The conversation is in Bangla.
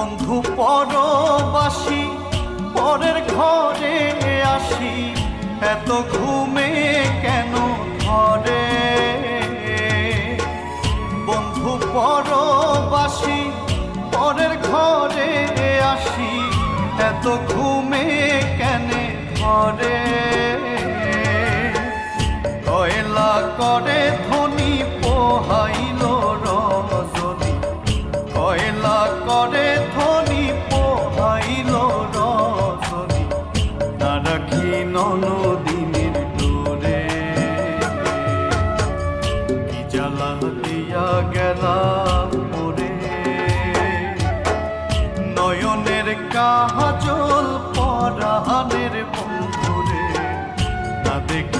বন্ধু পরবাসী পরের ঘরে আসি, এত ঘুমে কেন ধরে? বন্ধু পরবাসী পরের ঘরে আসি, এত ঘুমে কেন ধরে? কয়লা করে ধনী পোহাইল রজনী, কয়লা করে ধনী পোহাইল রজনী, না রাখি ননদিনীর ডোরে। কি জ্বালা দিয়া গেলা মোরে, নয়নের কাজল পরাণের বন্ধুরে, না দেখি